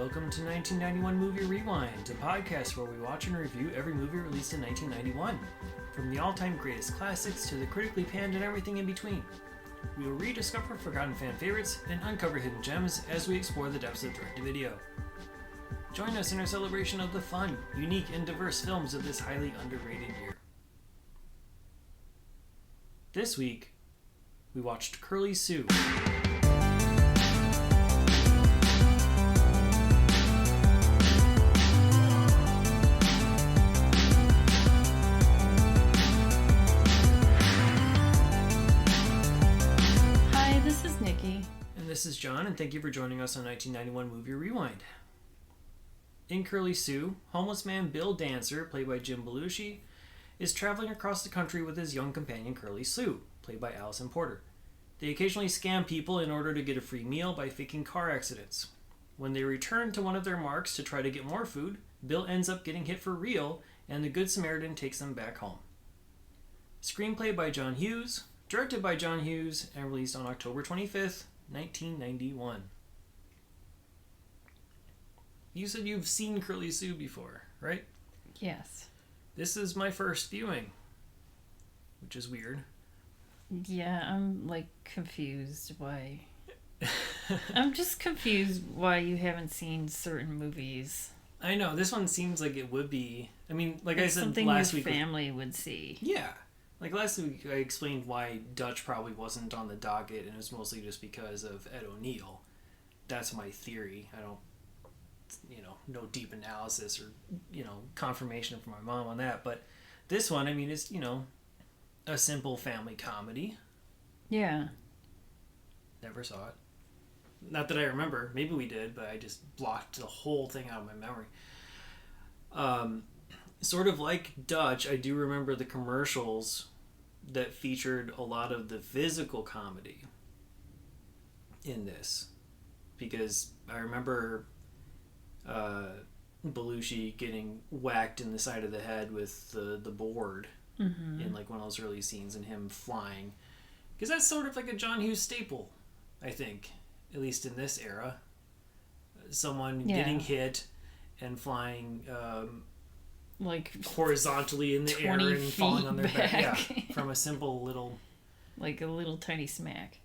welcome to 1991 Movie Rewind, a podcast where we watch and review every movie released in 1991. From the all-time greatest classics to the critically panned and everything in between. We will rediscover forgotten fan favorites and uncover hidden gems as we explore the depths of direct-to-video. Join us in our celebration of the fun, unique, and diverse films of this highly underrated year. This week, we watched Curly Sue. This is John, and thank you for joining us on 1991 Movie Rewind. In Curly Sue, homeless man Bill Dancer, played by Jim Belushi, is traveling across the country with his young companion Curly Sue, played by Alisan Porter. They occasionally scam people in order to get a free meal by faking car accidents. When they return to one of their marks to try to get more food, Bill ends up getting hit for real, and the Good Samaritan takes them back home. Screenplay by John Hughes, directed by John Hughes, and released on October 25th, 1991. You said you've seen Curly Sue before, right? Yes. This is my first viewing, which is weird. Yeah, I'm confused why. I'm just confused why you haven't seen certain movies. I know, this one seems like it would be. I mean, like I said something last your week. Family would see. Yeah. Like last week, I explained why Dutch probably wasn't on the docket, and it was mostly just because of Ed O'Neill. That's my theory. I don't, no deep analysis or, confirmation from my mom on that. But this one, I mean, it's, a simple family comedy. Yeah. Never saw it. Not that I remember. Maybe we did, but I just blocked the whole thing out of my memory. Sort of like Dutch, I do remember the commercials that featured a lot of the physical comedy in this. Because I remember Belushi getting whacked in the side of the head with the board in one of those early scenes, and him flying. Because that's sort of like a John Hughes staple, I think, at least in this era. Someone getting hit and flying horizontally in the air and falling on their back. Yeah, from a simple little... Like a little tiny smack.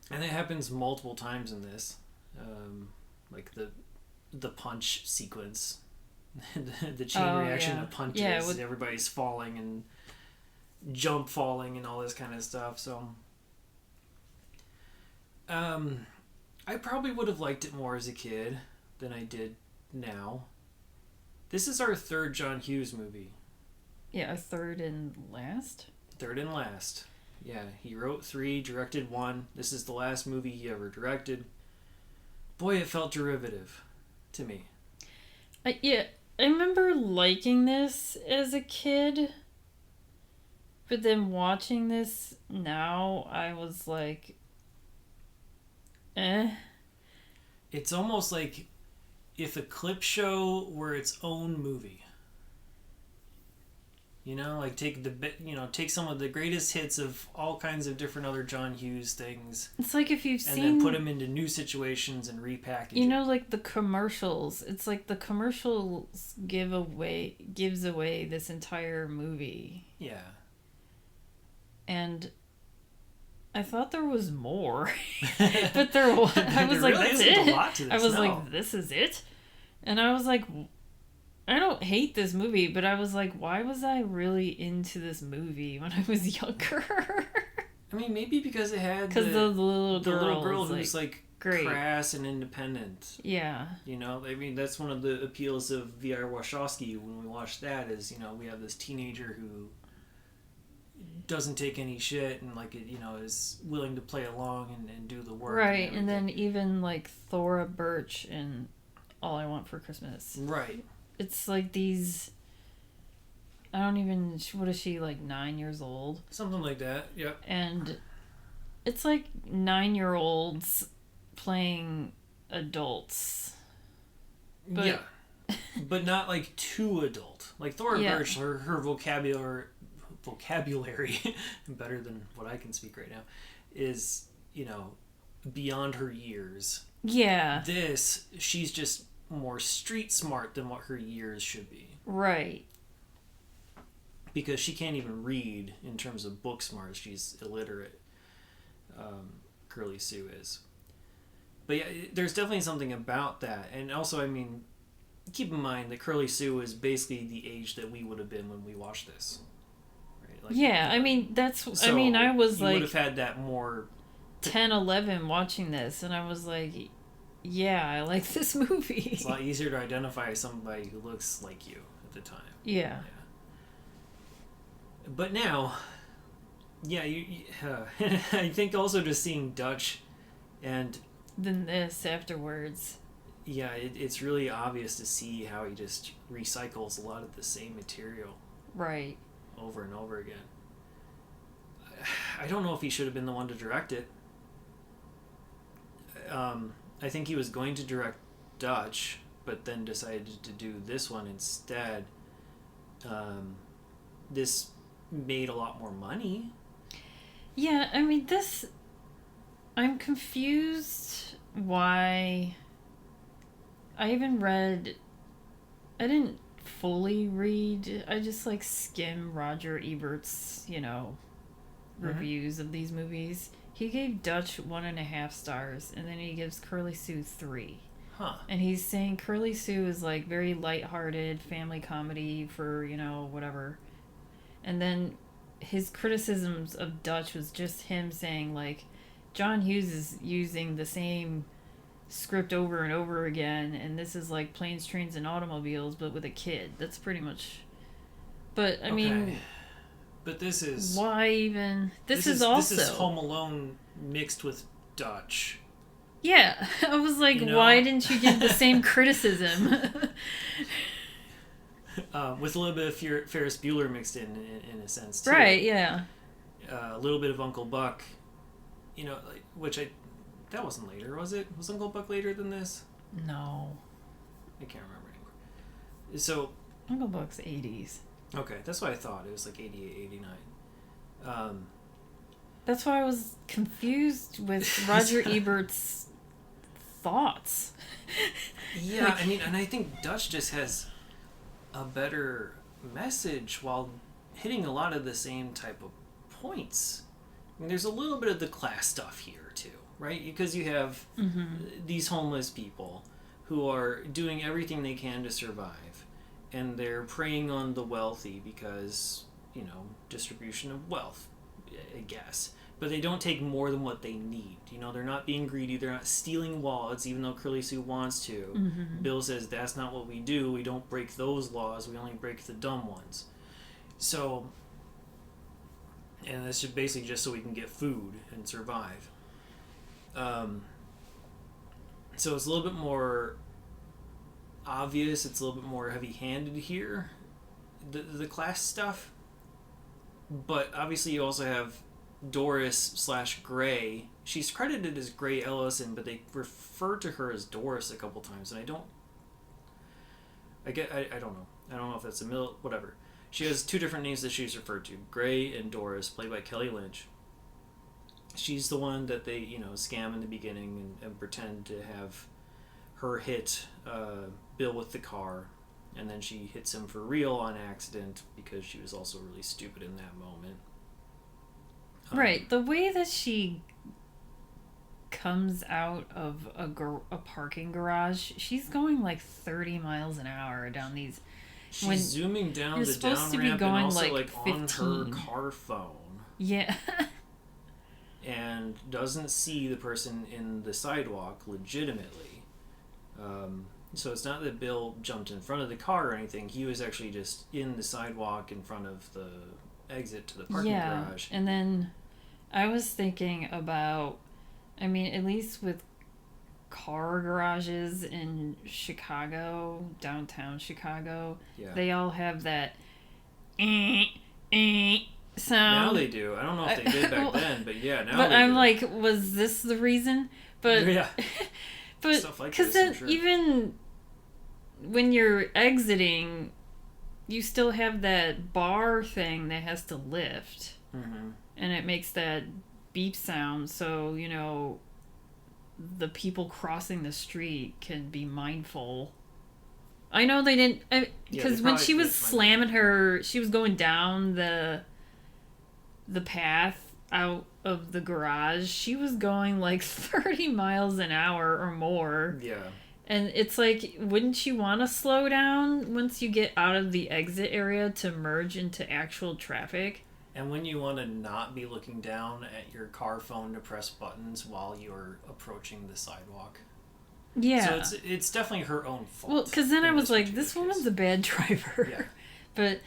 And it happens multiple times in this. The punch sequence. the chain reaction of punches. Everybody's falling and jump falling and all this kind of stuff. So... I probably would have liked it more as a kid than I did now. This is our third John Hughes movie. Yeah, third and last? Third and last. Yeah, he wrote 3, directed 1. This is the last movie he ever directed. Boy, it felt derivative to me. I remember liking this as a kid. But then watching this now, I was like... It's almost like if a clip show were its own movie. Take some of the greatest hits of all kinds of different other John Hughes things. It's like if you've seen... And then put them into new situations and repackage it. Like the commercials. It's like the commercials gives away this entire movie. Yeah. And... I thought there was more, but there was. I was like, really "That's it." A lot to this. I was like, "This is it," and I was like, "I don't hate this movie," but I was like, "Why was I really into this movie when I was younger?" I mean, maybe because it had the little girl who's great, crass and independent. Yeah. I mean, that's one of the appeals of V.R. Wachowski when we watch that is, we have this teenager who doesn't take any shit and is willing to play along and do the work, right? And then even Thora Birch in All I Want for Christmas, right? It's like these, I don't even, what is she, 9 years old, something like that? Yep. And it's like 9-year-olds playing adults, but yeah, but not too adult. Thora Birch, her vocabulary better than what I can speak right now is beyond her years. Yeah. This, she's just more street smart than what her years should be. Right. Because she can't even read in terms of book smarts. She's illiterate. Curly Sue is. But yeah, there's definitely something about that. And also, I mean, keep in mind that Curly Sue is basically the age that we would have been when we watched this. Right? Like, yeah, I mean, that's... So I mean, I was you like... would have had that more... 10, 11 watching this, and I was like, yeah, I like this movie. It's a lot easier to identify somebody who looks like you at the time. Yeah. But now, yeah, I think also just seeing Dutch and... Then this afterwards. Yeah, it's really obvious to see how he just recycles a lot of the same material. Right. Over and over again. I don't know if he should have been the one to direct it. I think he was going to direct Dutch, but then decided to do this one instead. This made a lot more money. Yeah, I mean, this... I'm confused why... I even read... I didn't fully read. I just, like, skim Roger Ebert's, reviews of these movies. He gave Dutch 1.5 stars, and then he gives Curly Sue 3. Huh. And he's saying Curly Sue is, like, very lighthearted family comedy for, whatever. And then his criticisms of Dutch was just him saying, like, John Hughes is using the same script over and over again, and this is like Planes, Trains, and Automobiles, but with a kid. That's pretty much... But, I mean... But this is... Why even... This is also... This is Home Alone mixed with Dutch. Yeah. I was like, why didn't you give the same criticism? With a little bit of Ferris Bueller mixed in a sense, too. Right, yeah. A little bit of Uncle Buck. That wasn't later, was it? Was Uncle Buck later than this? No. I can't remember anymore. So... Uncle Buck's 80s. Okay, that's what I thought. It was like 88, 89. That's why I was confused with Roger Ebert's thoughts. Yeah, I mean, and I think Dutch just has a better message while hitting a lot of the same type of points. I mean, there's a little bit of the class stuff here, too, right? Because you have these homeless people who are doing everything they can to survive, and they're preying on the wealthy because, distribution of wealth, I guess. But they don't take more than what they need. They're not being greedy. They're not stealing wallets, even though Curly Sue wants to. Mm-hmm. Bill says, that's not what we do. We don't break those laws. We only break the dumb ones. So... And that's basically just so we can get food and survive. So it's a little bit more obvious. It's a little bit more heavy-handed here, the class stuff. But obviously you also have Doris/Gray. She's credited as Gray Ellison, but they refer to her as Doris a couple times, and I don't know. I don't know if that's whatever. She has two different names that she's referred to, Gray and Doris, played by Kelly Lynch. She's the one that they, scam in the beginning and pretend to have her hit Bill with the car, and then she hits him for real on accident because she was also really stupid in that moment. Right. The way that she comes out of a parking garage, she's going like 30 miles an hour down these... She's zooming down the down ramp and also like on her car phone. Yeah. And doesn't see the person in the sidewalk legitimately. So it's not that Bill jumped in front of the car or anything. He was actually just in the sidewalk in front of the exit to the parking garage. And then I was thinking about, at least with car garages in Chicago, downtown Chicago, they all have that sound. Now they do. I don't know if they did back then, but yeah, now but they I'm do. Like, was this the reason? But yeah. But stuff like because then sure. even when you're exiting, you still have that bar thing that has to lift, and it makes that beep sound. So the people crossing the street can be mindful I know they didn't, Yeah, because they when probably she was did find slamming her, she was going down the path out of the garage. She was going like 30 miles an hour or more. Yeah. And it's like, wouldn't you want to slow down once you get out of the exit area to merge into actual traffic? And when you want to not be looking down at your car phone to press buttons while you're approaching the sidewalk. Yeah. So it's definitely her own fault. Well, because then I was like, this woman's a bad driver. Yeah. But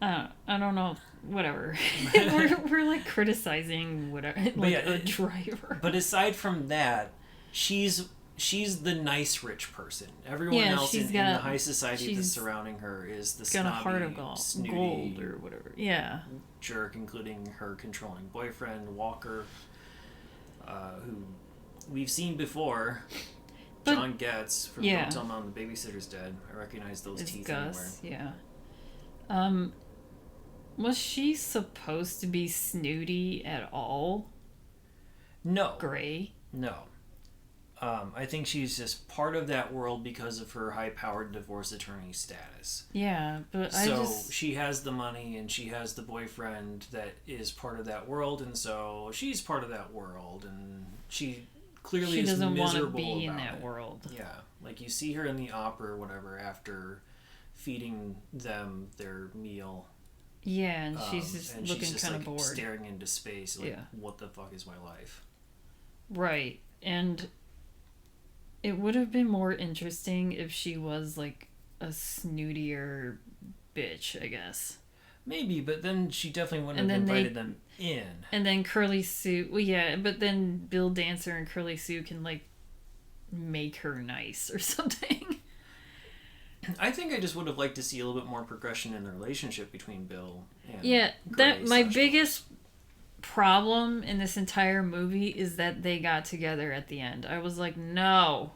I don't know. Whatever. we're like criticizing whatever, like a driver. But aside from that, she's the nice rich person. Everyone else in the high society that's surrounding her is the snobby, got a heart of snooty gold or whatever. Yeah. jerk, including her controlling boyfriend Walker, who we've seen before. John Getz from Don't Tell Mom the Babysitter's Dead. I recognize those teeth Gus, anywhere. Yeah. Was she supposed to be snooty at all? No. Gray? No. I think she's just part of that world because of her high-powered divorce attorney status. Yeah, but she has the money and she has the boyfriend that is part of that world, and so she's part of that world, and she clearly is miserable about it. She doesn't want to be in that world. Yeah, like you see her in the opera or whatever after feeding them their meal. Yeah, and she's just looking kind of bored. Staring into space, like, what the fuck is my life? Right, and it would have been more interesting if she was, like, a snootier bitch, I guess. Maybe, but then she definitely wouldn't have invited them in. And then Curly Sue... Well, yeah, but then Bill Dancer and Curly Sue can, like, make her nice or something. I think I just would have liked to see a little bit more progression in the relationship between Bill and Gray my biggest problem in this entire movie is that they got together at the end. I was like, no.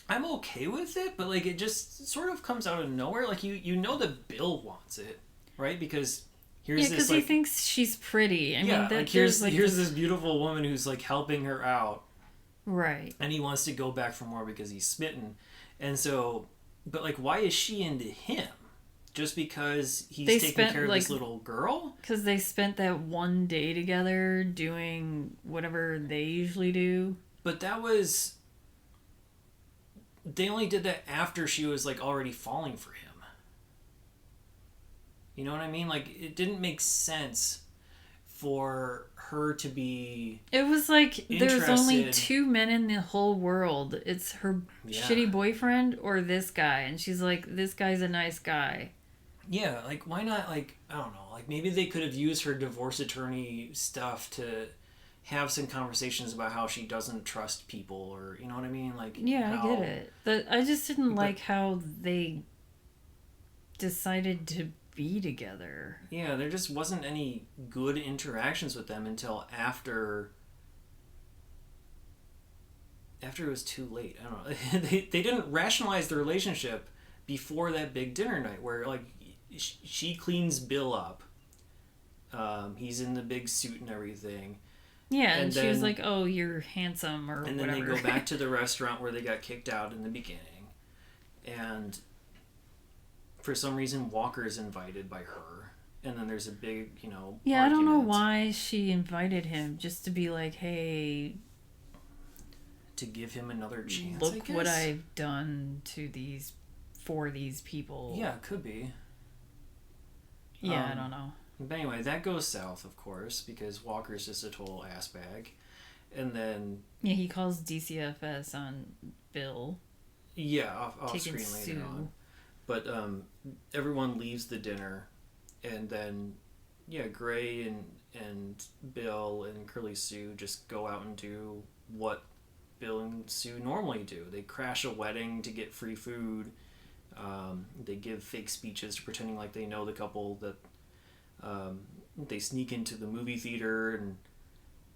I'm okay with it, but like it just sort of comes out of nowhere. Like you know that Bill wants it, right? Because here's this, because he thinks she's pretty. I mean, like here's this beautiful woman who's like helping her out, right? And he wants to go back for more because he's smitten. And so, but like, why is she into him? Just because he's taking care of this little girl? Because they spent that one day together doing whatever they usually do. But they only did that after she was like already falling for him. You know what I mean? Like, it didn't make sense for her to be It was like there's only two men in the whole world. It's her shitty boyfriend or this guy, and she's like, this guy's a nice guy. Yeah, like why not, like, I don't know, like maybe they could have used her divorce attorney stuff to have some conversations about how she doesn't trust people, or you know what I mean? Like, I get it. But I just didn't like how they decided to be together. Yeah, there just wasn't any good interactions with them until after it was too late. I don't know. They didn't rationalize the relationship before that big dinner night where like she cleans Bill up. He's in the big suit and everything. Yeah, and she was like, "Oh, you're handsome," or and whatever. And then they go back to the restaurant where they got kicked out in the beginning, and for some reason Walker's invited by her, and then there's a big, argument. I don't know why she invited him, just to be like, hey, to give him another chance. Look what I've done for these people. Yeah, it could be. Yeah, I don't know. But anyway, that goes south, of course, because Walker's just a total ass bag. And then... Yeah, he calls DCFS on Bill. Yeah, off screen later on. But everyone leaves the dinner, and then, Gray and Bill and Curly Sue just go out and do what Bill and Sue normally do. They crash a wedding to get free food. They give fake speeches pretending like they know the couple that... they sneak into the movie theater and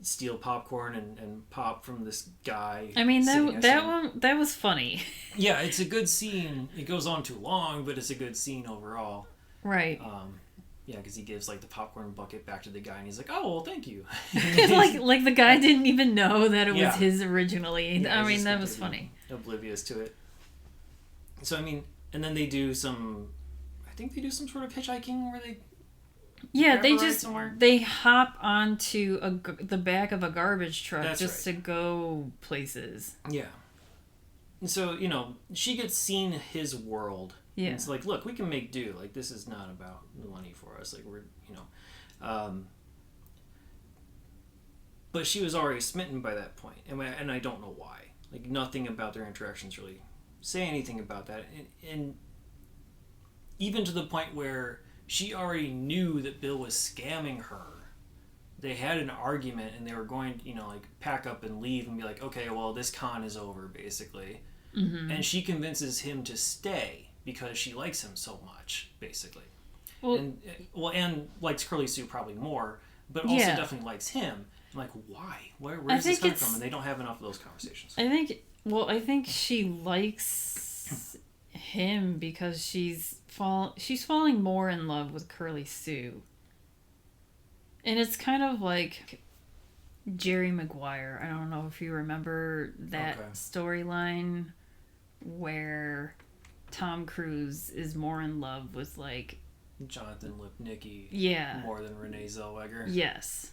steal popcorn and pop from this guy. I mean, that was funny. Yeah, it's a good scene. It goes on too long, but it's a good scene overall. Right. Yeah, because he gives like the popcorn bucket back to the guy, and he's like, "Oh, well, thank you." like the guy didn't even know that it was his originally. Yeah, I mean, that was funny. Oblivious to it. So I mean, and then they do some. I think they do some sort of hitchhiking where they. Yeah, they hop onto the back of a garbage truck to go places. Yeah. And so, she gets seen his world. Yeah. And it's like, look, we can make do. Like, this is not about the money for us. Like, we're, but she was already smitten by that point. And I don't know why. Like, nothing about their interactions really say anything about that. And even to the point where she already knew that Bill was scamming her. They had an argument and they were going, pack up and leave and be like, okay, well, this con is over, basically. Mm-hmm. And she convinces him to stay because she likes him so much, basically. And likes Curly Sue probably more, but also definitely likes him. I'm like, why? Where's this coming from? And they don't have enough of those conversations. I think she likes him because she's falling more in love with Curly Sue. And it's kind of like Jerry Maguire. I don't know if you remember that storyline where Tom Cruise is more in love with like Jonathan Lipnicki more than Renee Zellweger. Yes.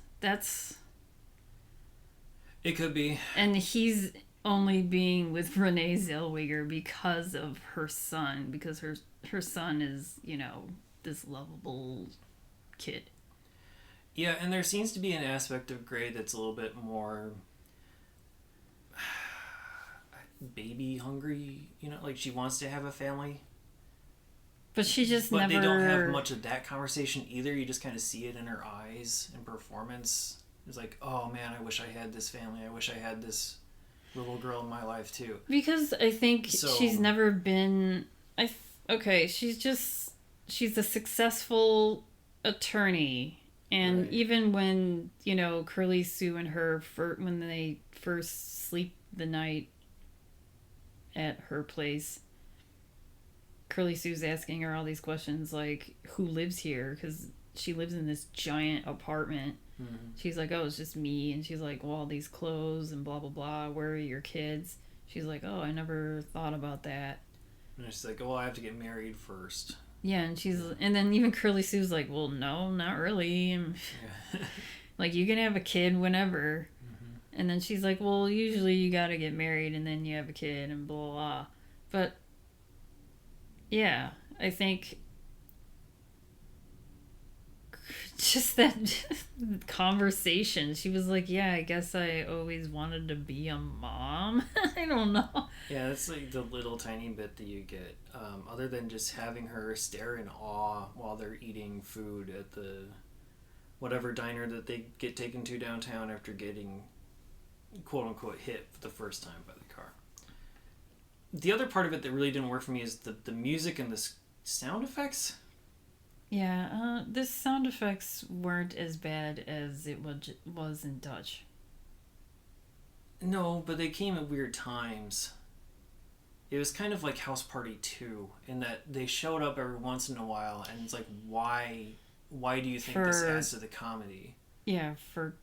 It could be. And he's only being with Renee Zellweger because of her son, because her son is, this lovable kid. Yeah, and there seems to be an aspect of Grey that's a little bit more baby hungry, like she wants to have a family. But she just But they don't have much of that conversation either. You just kind of see it in her eyes and performance. It's like, oh man, I wish I had this family. I wish I had this little girl in my life too. Because I think she's never been... she's a successful attorney. And even when, Curly Sue and her, when they first sleep the night at her place, Curly Sue's asking her all these questions like, who lives here? Because she lives in this giant apartment. Mm-hmm. She's like, oh, it's just me. And she's like, well, all these clothes and blah, blah, blah. Where are your kids? She's like, oh, I never thought about that. And she's like, oh, I have to get married first. Yeah, and then even Curly Sue's like, well, no, not really. Like, you can have a kid whenever. Mm-hmm. And then she's like, well, usually you gotta get married and then you have a kid and blah, blah, blah. But, yeah, I think just that conversation, she was like, yeah, I guess I always wanted to be a mom. I don't know. Yeah, that's like the little tiny bit that you get, other than just having her stare in awe while they're eating food at the whatever diner that they get taken to downtown after getting quote-unquote hit for the first time by the car. The other part of it that really didn't work for me is the music and the sound effects. Yeah, the sound effects weren't as bad as it was in Dutch. No, but they came at weird times. It was kind of like House Party 2, in that they showed up every once in a while, and it's like, why do you think this adds to the comedy? Yeah, for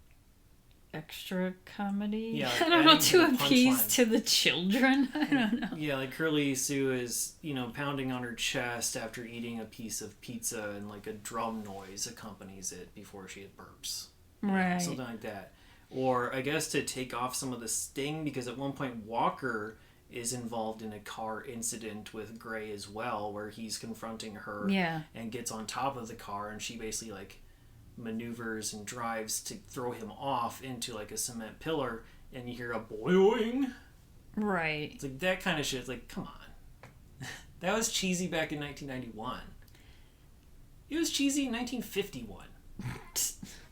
extra comedy? Yeah, I don't know, to appease to the children? I don't know. Yeah, like Curly Sue is, pounding on her chest after eating a piece of pizza, and like a drum noise accompanies it before she burps. Right. Something like that. Or I guess to take off some of the sting, because at one point Walker is involved in a car incident with Grey as well, where he's confronting her and gets on top of the car, and she basically like maneuvers and drives to throw him off into like a cement pillar, and you hear a boing. Right. It's like that kind of shit. It's like, come on. That was cheesy back in 1991. It was cheesy in 1951.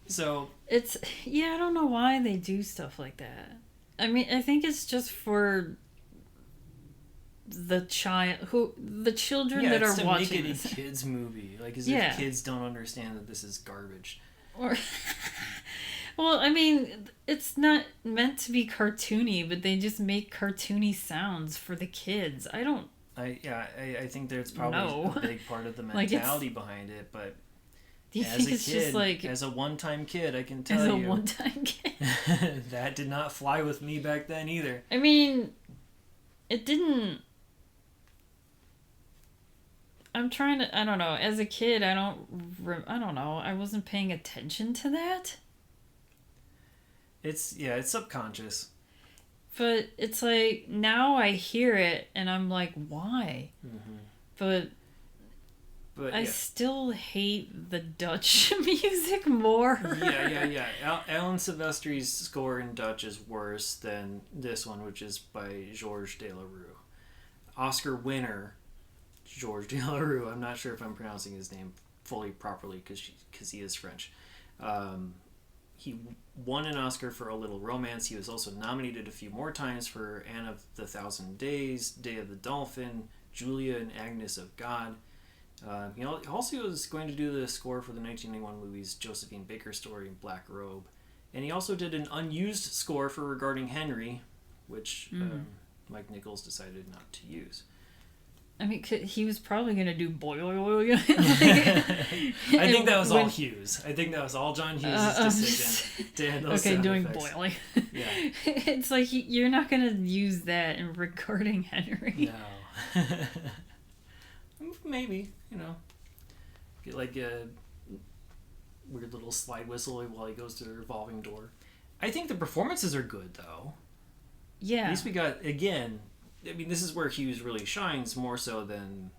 So it's I don't know why they do stuff like that. I mean, I think it's just for the children that are watching this. Make it a kids movie, like as if kids don't understand that this is garbage. Or well, I mean, it's not meant to be cartoony, but they just make cartoony sounds for the kids. I think there's probably a big part of the mentality behind it, but as a kid, just like, as a one-time kid, I can tell you. As a one-time kid. That did not fly with me back then either. I mean, it didn't... I'm trying to. I don't know. As a kid, I don't know. I wasn't paying attention to that. It's subconscious. But it's like now I hear it and I'm like, why? Mm-hmm. But I still hate the Dutch music more. Yeah. Alan Silvestri's score in Dutch is worse than this one, which is by Georges Delerue. Oscar winner Georges Delerue. I'm not sure if I'm pronouncing his name fully properly because he is French. He won an Oscar for A Little Romance. He was also nominated a few more times for Anne of the Thousand Days, Day of the Dolphin, Julia and Agnes of God. He also was going to do the score for the 1991 movies Josephine Baker's Story and Black Robe. And he also did an unused score for Regarding Henry, which Mike Nichols decided not to use. I mean, he was probably going to do boil. I think that was all Hughes. I think that was all John Hughes' decision to handle those sound doing effects. boiling. Yeah. It's like you're not going to use that in Regarding Henry. No. Maybe, get like a weird little slide whistle while he goes to the revolving door. I think the performances are good, though. Yeah. At least we got, again, I mean, this is where Hughes really shines more so than,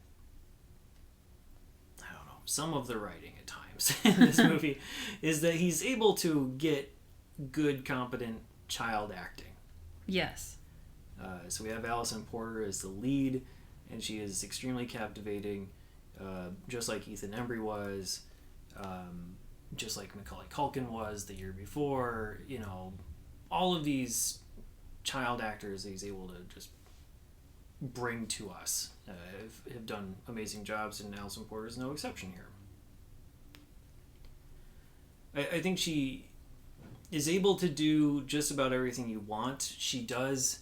I don't know, some of the writing at times in this movie, is that he's able to get good, competent child acting. Yes. So we have Alisan Porter as the lead, and she is extremely captivating, just like Ethan Embry was, just like Macaulay Culkin was the year before. All of these child actors that he's able to just bring to us have done amazing jobs, and Alisan Porter is no exception here. I think she is able to do just about everything you want. She does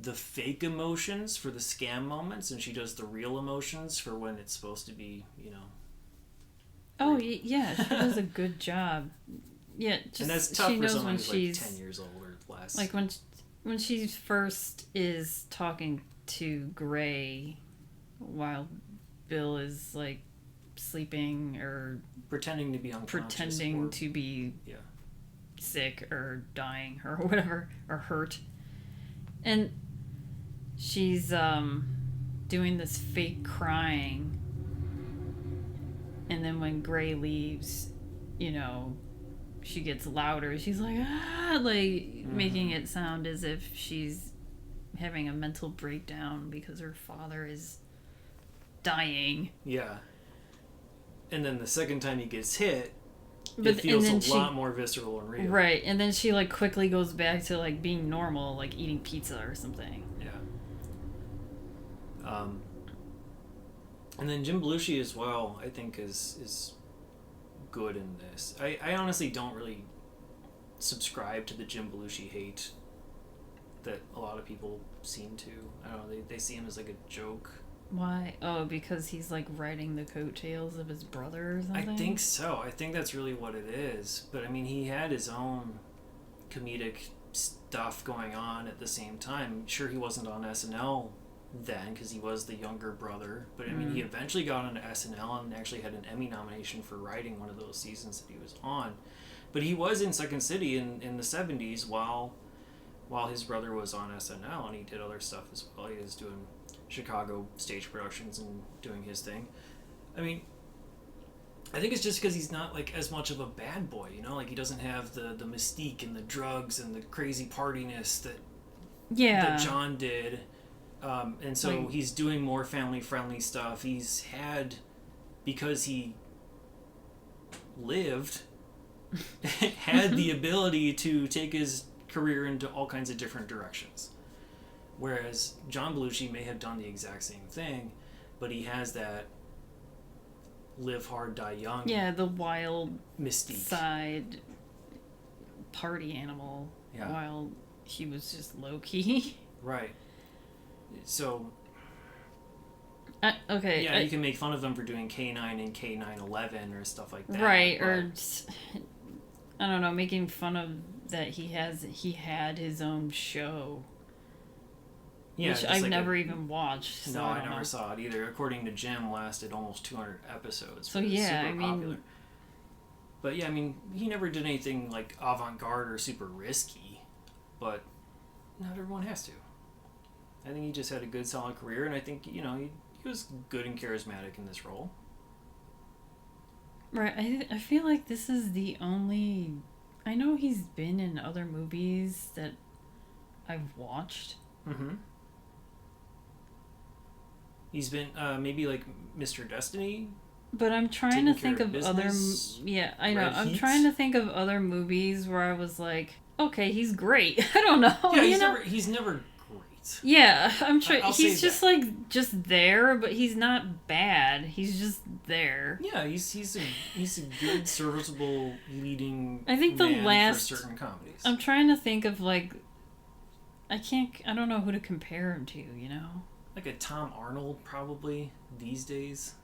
the fake emotions for the scam moments, and she does the real emotions for when it's supposed to be, Oh, yeah, she does a good job. Yeah, and that's tough for someone who's like 10 years old or less. Like when she first is talking to Gray while Bill is like sleeping or pretending to be unconscious, to be sick or dying or whatever, or hurt. And she's doing this fake crying, and then when Gray leaves, she gets louder. She's like, making it sound as if she's having a mental breakdown because her father is dying. Yeah. And then the second time he gets hit, it feels a lot more visceral and real. Right, and then she quickly goes back to being normal, like eating pizza or something. Yeah. And then Jim Belushi as well, I think is good in this. I honestly don't really subscribe to the Jim Belushi hate that a lot of people seem to. I don't know, they see him as like a joke. Why? Oh, because he's riding the coattails of his brother or something? I think so. I think that's really what it is. But I mean, he had his own comedic stuff going on at the same time. Sure, he wasn't on SNL then because he was the younger brother. But I mean, he eventually got on SNL and actually had an Emmy nomination for writing one of those seasons that he was on. But he was in Second City in the 70s while his brother was on SNL, and he did other stuff as well. He was doing Chicago stage productions and doing his thing. I mean, I think it's just because he's not as much of a bad boy, he doesn't have the mystique and the drugs and the crazy partiness that John did. And so he's doing more family-friendly stuff. He's had, because he lived, had the ability to take his career into all kinds of different directions. Whereas John Belushi may have done the exact same thing, but he has that live hard, die young. Yeah, the wild mystique side party animal. Yeah. While he was just low key. Right. So. Okay. Yeah, you can make fun of him for doing K9 and K911 or stuff like that. Right, or I don't know, making fun of that he had his own show. Yeah, which just I've like never even watched. So no, I I don't never know. saw it either. According to Jim, lasted almost 200 episodes. So It was yeah, super I mean, popular. But yeah, I mean, he never did anything like avant-garde or super risky. But not everyone has to. I think he just had a good, solid career, and I think he was good and charismatic in this role. right. I feel like this is the only. I know he's been in other movies that I've watched. Mm-hmm. He's been maybe like Mr. Destiny. But I'm trying to think of other. Yeah, I know. I'm trying to think of other movies where I was like, okay, he's great. I don't know. Yeah, he's never great. Yeah, I'm sure I'll he's say just that. like just there, but he's not bad. He's just there. Yeah, he's a good, serviceable leading. I think the man last for certain comedies. I'm trying to think of like. I don't know who to compare him to. Like a Tom Arnold, probably these days.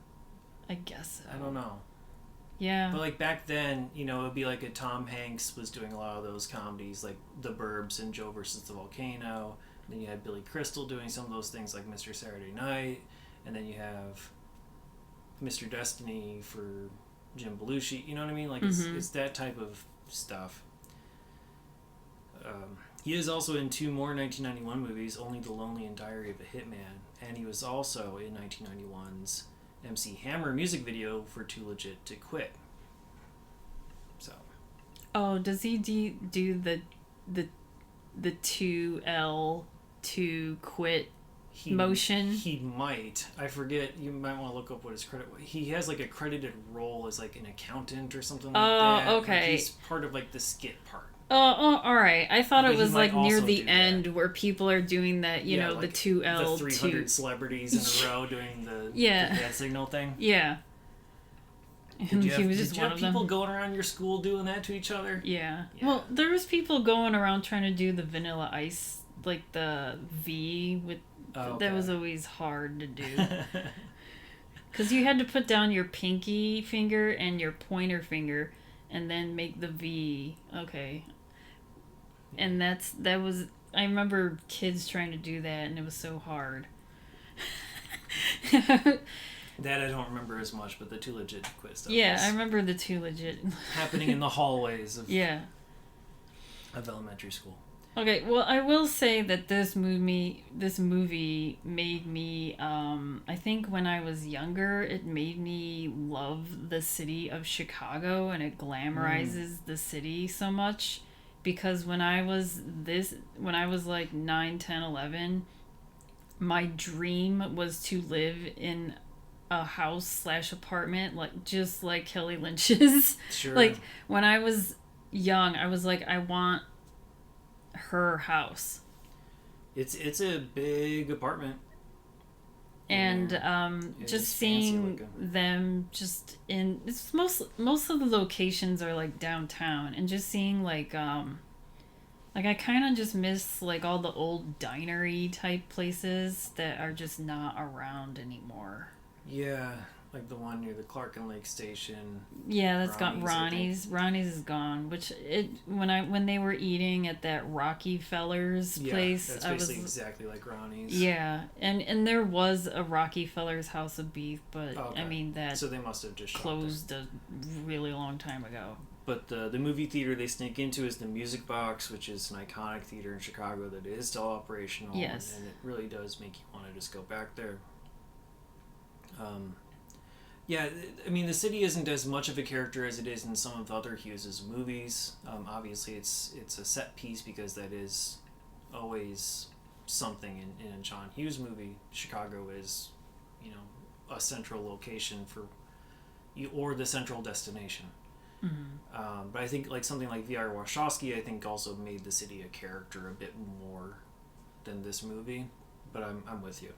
I guess so. I don't know. Yeah. But like back then, it would be like a Tom Hanks was doing a lot of those comedies, like The Burbs and Joe versus the Volcano. And then you had Billy Crystal doing some of those things like Mr. Saturday Night, and then you have Mr. Destiny for Jim Belushi. You know what I mean? Like it's that type of stuff. He is also in 2 more 1991 movies, Only the Lonely and Diary of a Hitman, and he was also in 1991's MC Hammer music video for Too Legit to Quit. So. Oh, does he do the 2L to quit motion? He might. I forget. You might want to look up what his credit was. He has like a credited role as like an accountant or something like that. Oh, okay. Like he's part of like the skit part. Oh, all right. I thought But it was like near the end that. where people are doing that, like the 2L. The 300 celebrities in a row doing the hand signal thing. Yeah. Did you have, just one of them. People going around your school doing that to each other? Yeah. Well, there was people going around trying to do the Vanilla Ice, like the V with. That was always hard to do. Because you had to put down your pinky finger and your pointer finger, and then make the V. Okay. And that was. I remember kids trying to do that, and it was so hard. That I don't remember as much, but the Too Legit to Quit stuff. Yeah, I remember the Too Legit. Happening in the hallways of elementary school. Okay, well, I will say that this movie made me, I think when I was younger, it made me love the city of Chicago, and it glamorizes the city so much, because when I was like 9, 10, 11, my dream was to live in a house/apartment, like just like Kelly Lynch's. Sure. Like when I was young, I was like, I want her house. It's a big apartment. And just seeing them just in, it's most of the locations are like downtown, and just seeing like I kind of just miss like all the old dinery type places that are just not around anymore. Yeah, like the one near the Clark and Lake Station. Yeah, that's got Ronnie's. Ronnie's is gone. Which when they were eating at that Rockefeller's place, that's basically exactly like Ronnie's. Yeah, and there was a Rockefeller's House of Beef, but okay. I mean that. So they must have just closed a really long time ago. But the movie theater they sneak into is the Music Box, which is an iconic theater in Chicago that is still operational. Yes. And it really does make you want to just go back there. Yeah, I mean, the city isn't as much of a character as it is in some of the other Hughes' movies. Obviously, it's a set piece because that is always something in a John Hughes movie. Chicago is, a central location or the central destination. Mm-hmm. But I think like something like V.R. Warshawski, I think also made the city a character a bit more than this movie. But I'm with you.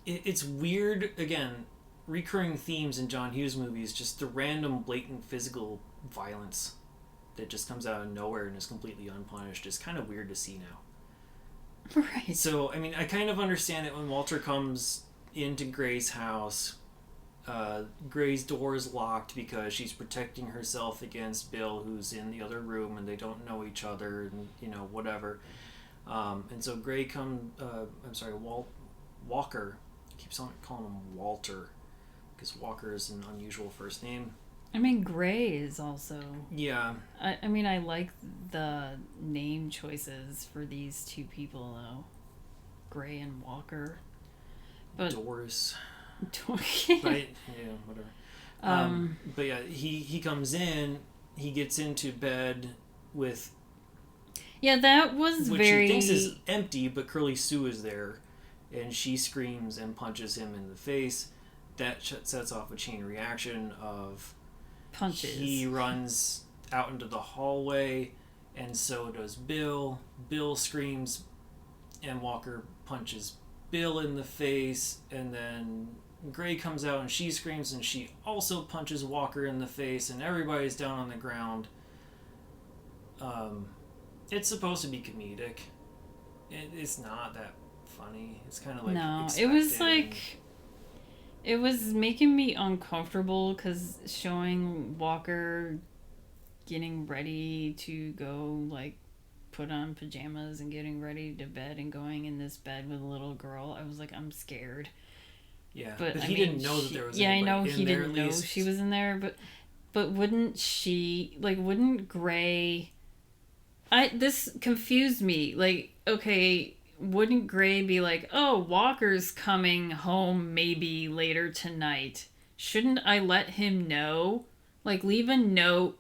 It's weird, again, recurring themes in John Hughes movies, just the random blatant physical violence that just comes out of nowhere and is completely unpunished is kind of weird to see now. Right. So, I mean, I kind of understand it when Walter comes into Gray's house. Gray's door is locked because she's protecting herself against Bill, who's in the other room, and they don't know each other, and, whatever. And so Gray Walker. I keep calling him Walter because Walker is an unusual first name. I mean, Gray is also... Yeah. I mean, I like the name choices for these two people, though. Gray and Walker. But Doris. Right? Yeah, whatever. But yeah, he comes in, he gets into bed with... Yeah, that was which very... he thinks is empty, but Curly Sue is there, and she screams and punches him in the face. That sets off a chain reaction of... punches. He runs out into the hallway, and so does Bill. Bill screams, and Walker punches Bill in the face, and then Gray comes out and she screams, and she also punches Walker in the face, and everybody's down on the ground. It's supposed to be comedic. It's not that funny. It's kind of like no, expected. it was like... It was making me uncomfortable because showing Walker getting ready to go, like, put on pajamas and getting ready to bed and going in this bed with a little girl, I was like, I'm scared. Yeah, but he didn't know that there was anybody. Yeah, I know he didn't know she was in there, but wouldn't she, like, wouldn't Gray... This confused me. Like, okay... Wouldn't Gray be like, oh, Walker's coming home maybe later tonight? Shouldn't I let him know? Like, leave a note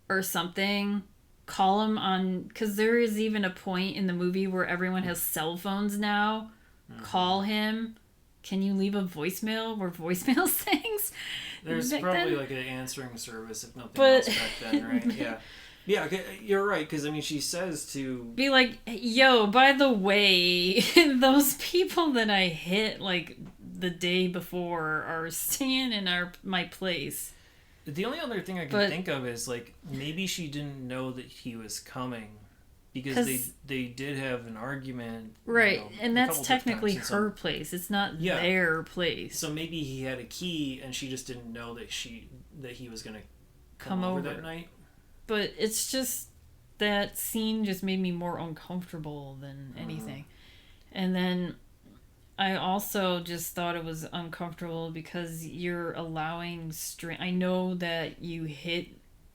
or something. Call him on... Because there is even a point in the movie where everyone has cell phones now. Mm-hmm. Call him. Can you leave a voicemail? Were voicemail things? There's probably then? Like an answering service, if nothing else back then, right? Yeah. Yeah, you're right, because, I mean, she says to... Be like, yo, by the way, those people that I hit, like, the day before are staying in my place. The only other thing I can think of is, like, maybe she didn't know that he was coming, because they did have an argument. Right, and that's technically her place. It's not their place. So maybe he had a key, and she just didn't know that he was going to come over that night. But it's just, that scene just made me more uncomfortable than anything. And then I also just thought it was uncomfortable because you're allowing... I know that you hit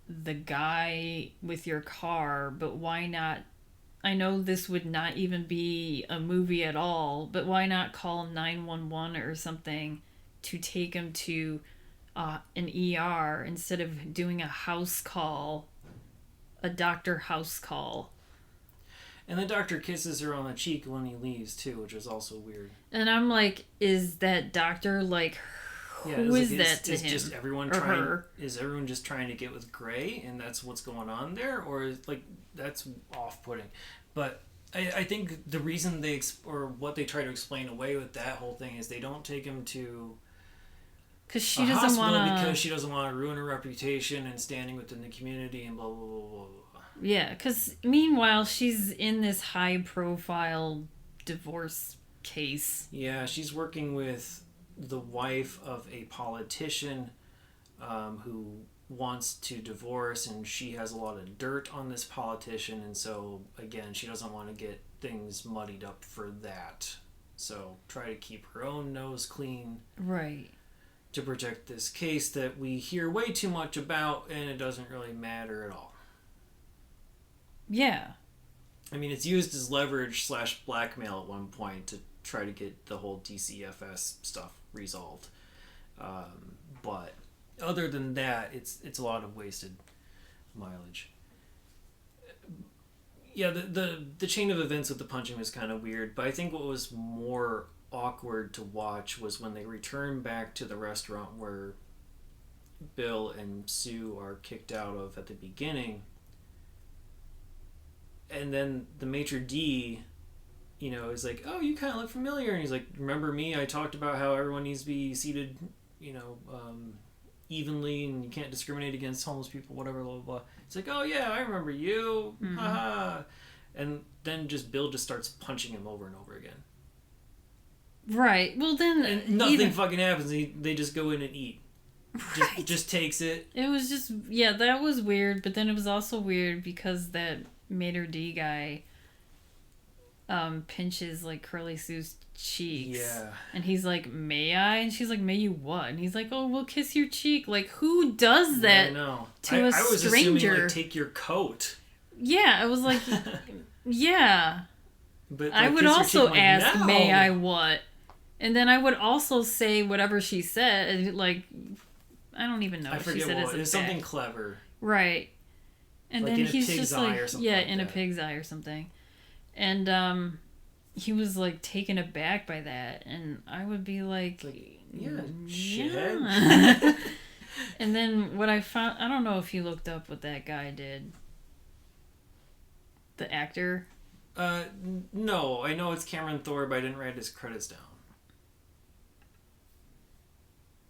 the guy with your car, but why not... I know this would not even be a movie at all, but why not call 911 or something to take him to an ER instead of doing a house call... A doctor house call. And the doctor kisses her on the cheek when he leaves, too, which is also weird. And I'm like, is that doctor, like, who is that to him? Just everyone or her? Is everyone just trying to get with Gray, and that's what's going on there? Or, is, like, that's off-putting. But I think the reason what they try to explain away with that whole thing is they don't take him to... Because she doesn't want to... Because she doesn't want to ruin her reputation and standing within the community and blah, blah, blah, blah, blah. Yeah, because meanwhile, she's in this high-profile divorce case. Yeah, she's working with the wife of a politician who wants to divorce, and she has a lot of dirt on this politician, and so, again, she doesn't want to get things muddied up for that. So, try to keep her own nose clean. Right. To protect this case that we hear way too much about, and it doesn't really matter at all. Yeah. I mean, it's used as leverage / blackmail at one point to try to get the whole DCFS stuff resolved. But other than that, it's a lot of wasted mileage. Yeah, the chain of events with the punching was kind of weird, but I think what was more awkward to watch was when they return back to the restaurant where Bill and Sue are kicked out of at the beginning, and then the maitre d', is like, oh, you kind of look familiar, and he's like, remember me? I talked about how everyone needs to be seated evenly, and you can't discriminate against homeless people, whatever, blah, blah, blah. It's like, oh yeah, I remember you, haha. And then Bill just starts punching him over and over again. Right. Well, then... And nothing fucking happens. They just go in and eat. Right. Just takes it. It was just... Yeah, that was weird. But then it was also weird because that maitre d' guy pinches like Curly Sue's cheeks. Yeah. And he's like, "May I?" And she's like, "May you what?" And he's like, "Oh, we'll kiss your cheek." Like, who does that I know. to a I was stranger? assuming, like, take your coat. Yeah, I was like, yeah. But, like, I would kiss your also cheek, like, ask, no. "May I what?" And then I would also say whatever she said. Like, I don't even know I what she forget said. what. It was something clever. Right. And Like then in a he's pig's just eye like, or something yeah, like in a that. pig's eye or something. And he was like taken aback by that, and I would be like, yeah, yeah. And then what I found, I don't know if you looked up what that guy did. The actor. No, I know it's Cameron Thor, but I didn't write his credits down.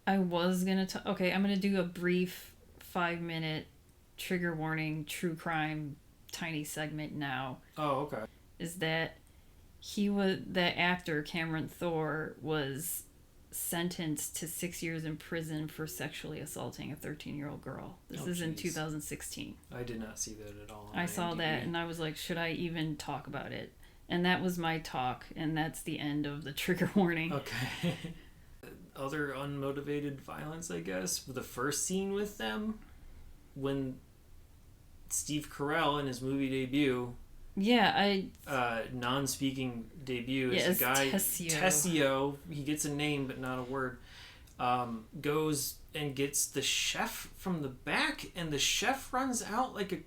I was gonna okay, I'm gonna do a brief 5-minute trigger warning true crime tiny segment now. Oh, okay. Is that the actor Cameron Thor was sentenced to 6 years in prison for sexually assaulting a 13-year-old girl. This is in 2016. I did not see that at all. I saw that and I was like, should I even talk about it? And that was my talk, and that's the end of the trigger warning. Okay. Other unmotivated violence, I guess. The first scene with them, when Steve Carell in his movie debut, non-speaking debut, is the guy Tessio. He gets a name but not a word. Goes and gets the chef from the back, and the chef runs out like a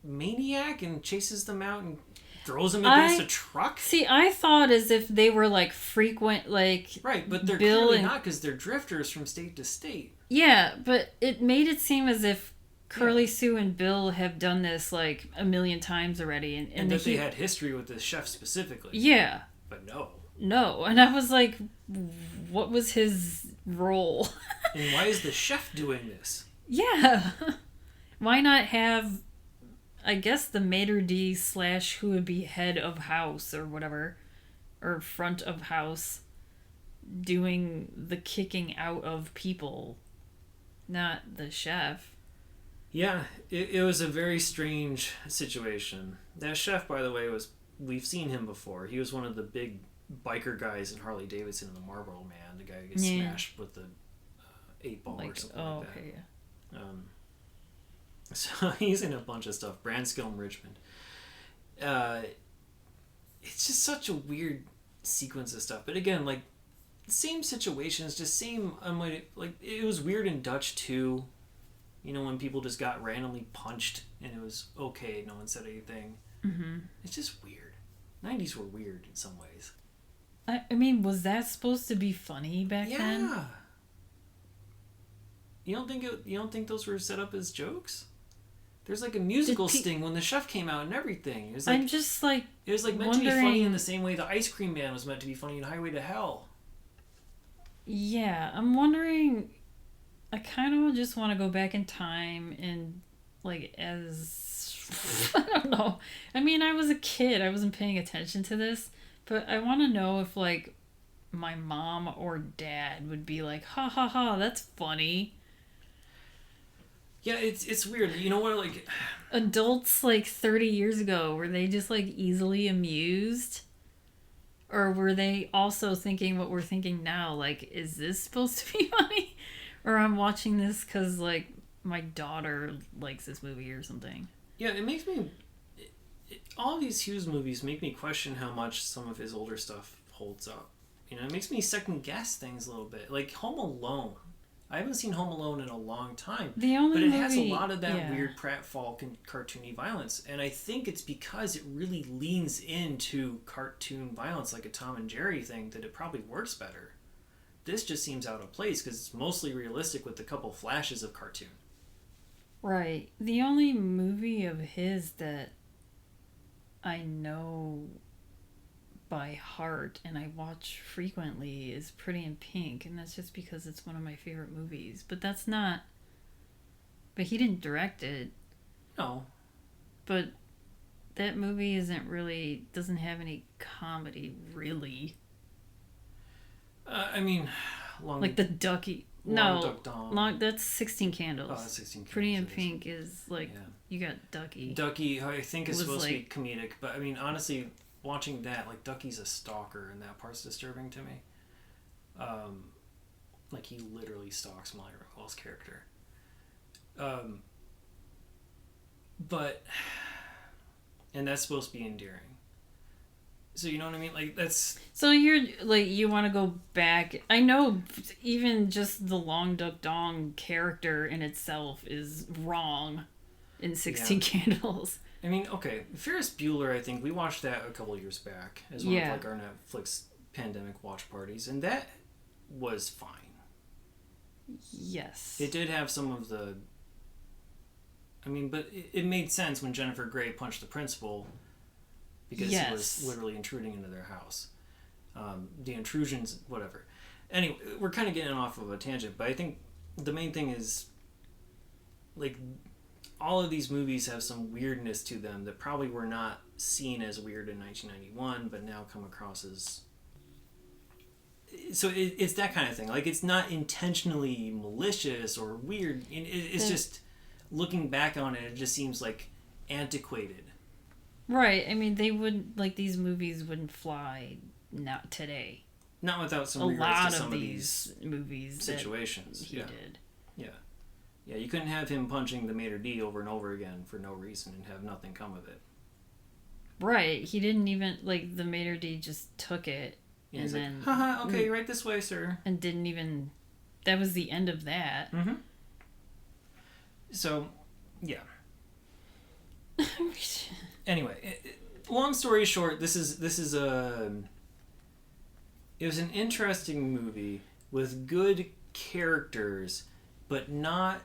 maniac and chases them out and throws them against a truck. See, I thought as if they were like frequent, like right, but they're Bill clearly not, because they're drifters from state to state. Yeah, but it made it seem as if Curly Sue and Bill have done this like a million times already, and that they had history with the chef specifically. Yeah, but no, and I was like, what was his role? And why is the chef doing this? Yeah, why not have, I guess, the maitre d' / who would be head of house or whatever, or front of house, doing the kicking out of people, not the chef. Yeah, it was a very strange situation. That chef, by the way, we've seen him before. He was one of the big biker guys in Harley Davidson in the Marlboro Man, the guy who gets smashed with the 8-ball or something like that. Okay, yeah. So he's in a bunch of stuff. Branscombe, Richmond. It's just such a weird sequence of stuff. But again, like, same situations, just same. Like, it was weird in Dutch too. You know, when people just got randomly punched and it was okay, no one said anything. Mm-hmm. It's just weird. 90s were weird in some ways. I mean, was that supposed to be funny back then? Yeah. You don't think those were set up as jokes? There's like a musical sting when the chef came out and everything. It was like, I'm just like, it was like meant to be funny in the same way the Ice Cream Man was meant to be funny in Highway to Hell. Yeah, I'm wondering. I kind of just want to go back in time and, like, I don't know. I mean, I was a kid. I wasn't paying attention to this. But I want to know if, like, my mom or dad would be like, ha ha ha, that's funny. Yeah, it's weird. You know what, like... Adults, like, 30 years ago, were they just, like, easily amused? Or were they also thinking what we're thinking now? Like, is this supposed to be funny? Or I'm watching this because, like, my daughter likes this movie or something. Yeah, it makes me... all these Hughes movies make me question how much some of his older stuff holds up. You know, it makes me second-guess things a little bit. Like, Home Alone. I haven't seen Home Alone in a long time. But it has a lot of that weird Pratt-Falk and cartoony violence. And I think it's because it really leans into cartoon violence, like a Tom and Jerry thing, that it probably works better. This just seems out of place because it's mostly realistic with a couple flashes of cartoon. Right. The only movie of his that I know by heart and I watch frequently is Pretty in Pink, and that's just because it's one of my favorite movies. But that's not... But he didn't direct it. No. But that movie doesn't have any comedy, really. I mean, like the Ducky. Duck Dawn. That's 16 Candles. Oh, that's 16 Candles. Pretty in Pink is like, you got Ducky. Ducky, I think, is supposed to be comedic, but I mean, honestly, watching that, like, Ducky's a stalker, and that part's disturbing to me. Like, he literally stalks Molly Ringwald's character. But, and that's supposed to be endearing. So, you know what I mean? Like, that's... So you're, like, you want to go back... I know even just the Long Duck Dong character in itself is wrong in 16 Candles. I mean, okay, Ferris Bueller, I think, we watched that a couple years back as one of, like, our Netflix pandemic watch parties, and that was fine. Yes. It did have some of the... I mean, but it made sense when Jennifer Grey punched the principal... because he was literally intruding into their house. The intrusions, whatever. Anyway, we're kind of getting off of a tangent, but I think the main thing is, like, all of these movies have some weirdness to them that probably were not seen as weird in 1991, but now come across as... So it's that kind of thing. Like, it's not intentionally malicious or weird. It's just, looking back on it, it just seems, like, antiquated. Right. I mean, they would, like, these movies wouldn't fly not today. Not without some regards to some of these movies situations. He did. Yeah. Yeah, you couldn't have him punching the maitre d' over and over again for no reason and have nothing come of it. Right. He didn't even, like, the maitre d' just took it. Yeah, and then... Like, haha, okay, right this way, sir. And didn't even... That was the end of that. Mm-hmm. So, yeah. Anyway, long story short, this is a... It was an interesting movie with good characters, but not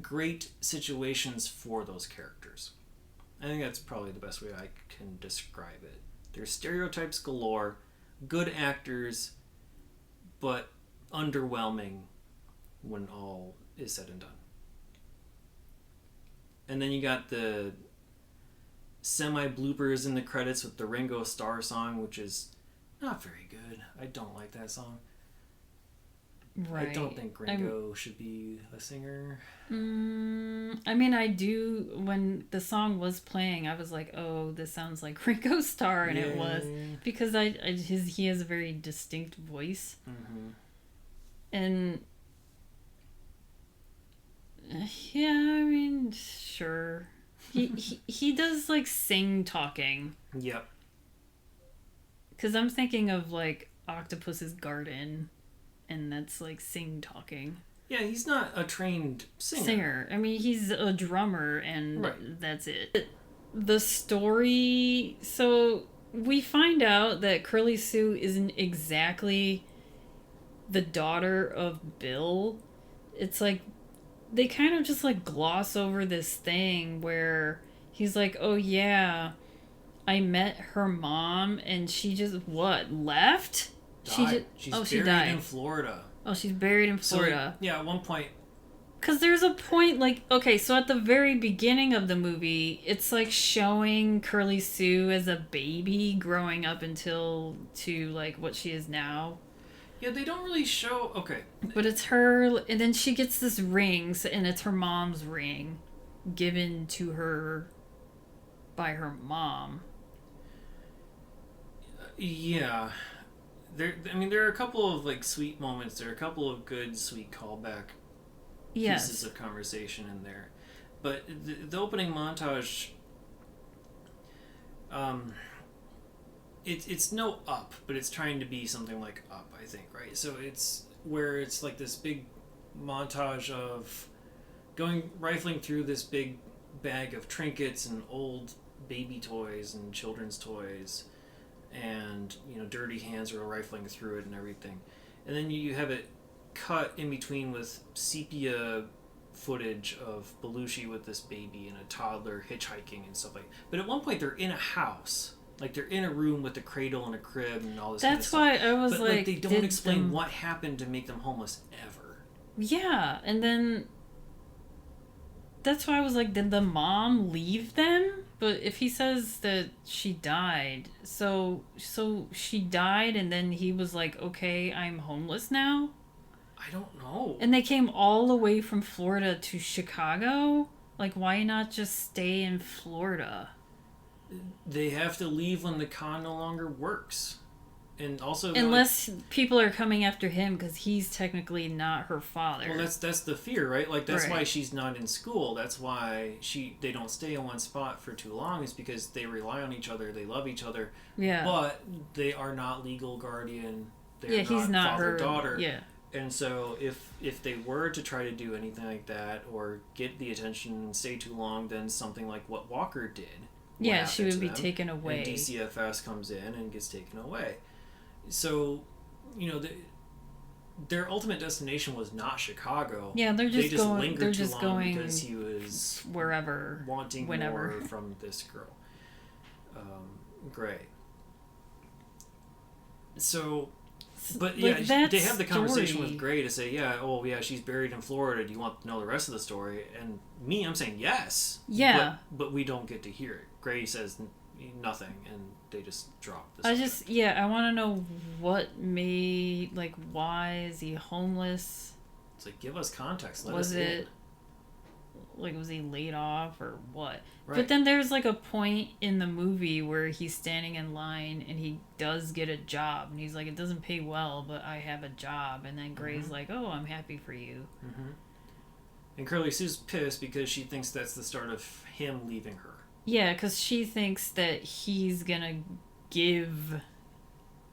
great situations for those characters. I think that's probably the best way I can describe it. There's stereotypes galore, good actors, but underwhelming when all is said and done. And then you got the semi-bloopers in the credits with the Ringo Starr song, which is not very good. I don't like that song. Right. I don't think Ringo should be a singer. I mean, I do. When the song was playing, I was like, "Oh, this sounds like Ringo Starr," and it was because he has a very distinct voice, and yeah, I mean, sure, he does like sing talking. Yep. Because I'm thinking of like Octopus's Garden. And that's like sing talking. Yeah, he's not a trained singer. I mean, he's a drummer, and that's it. The story... So, we find out that Curly Sue isn't exactly the daughter of Bill. It's like, they kind of just like gloss over this thing where he's like, oh yeah, I met her mom, and she just, left? Died. She's buried in Florida. Oh, she's buried in Florida. So, yeah, at one point. Because there's a point, like, okay, so at the very beginning of the movie, it's like showing Curly Sue as a baby growing up to, like, what she is now. Yeah, they don't really show... Okay. But it's her, and then she gets this ring, and it's her mom's ring given to her by her mom. Yeah. There are a couple of like sweet moments. There are a couple of good, sweet callback pieces of conversation in there, but the opening montage, it's no Up, but it's trying to be something like Up, I think, right? So it's where it's like this big montage of rifling through this big bag of trinkets and old baby toys and children's toys. And, dirty hands are rifling through it and everything. And then you have it cut in between with sepia footage of Belushi with this baby and a toddler hitchhiking and stuff like that. But at one point they're in a house. Like, they're in a room with a cradle and a crib and all this That's kind of stuff. Why I was but, like, they don't explain what happened to make them homeless ever. Yeah, and then... That's why I was like, did the mom leave them? But if he says that she died, so she died and then he was like, okay, I'm homeless now? I don't know. And they came all the way from Florida to Chicago? Like, why not just stay in Florida? they have to leave when the con no longer works. And also, unless people are coming after him because he's technically not her father. Well, that's the fear, right? Like, that's Right. why she's not in school. That's why they don't stay in one spot for too long, is because they rely on each other. They love each other. Yeah. But they are not legal guardian. They're Yeah, he's not her father-daughter. Yeah. And so if they were to try to do anything like that or get the attention and stay too long, then something like what Walker did. Yeah, she would be taken away. And DCFS comes in and gets taken away. So, their ultimate destination was not Chicago. Yeah, they're just going. Lingered They're too just long going because he was wherever, wanting whenever. more from this girl, Gray. So, but like, yeah, they have the conversation story. with Gray to say, she's buried in Florida. Do you want to know the rest of the story? And I'm saying yes. Yeah. But we don't get to hear it. Gray says nothing, and they just drop the subject. I want to know what made, like, why is he homeless? It's like, give us context. Let was us it in. like, was he laid off or what? Right. But then there's like a point in the movie where he's standing in line and he does get a job, and he's like, it doesn't pay well, but I have a job. And then Gray's like, oh, I'm happy for you. Mm-hmm. And Curly Sue's pissed because she thinks that's the start of him leaving her. Yeah, because she thinks that he's gonna give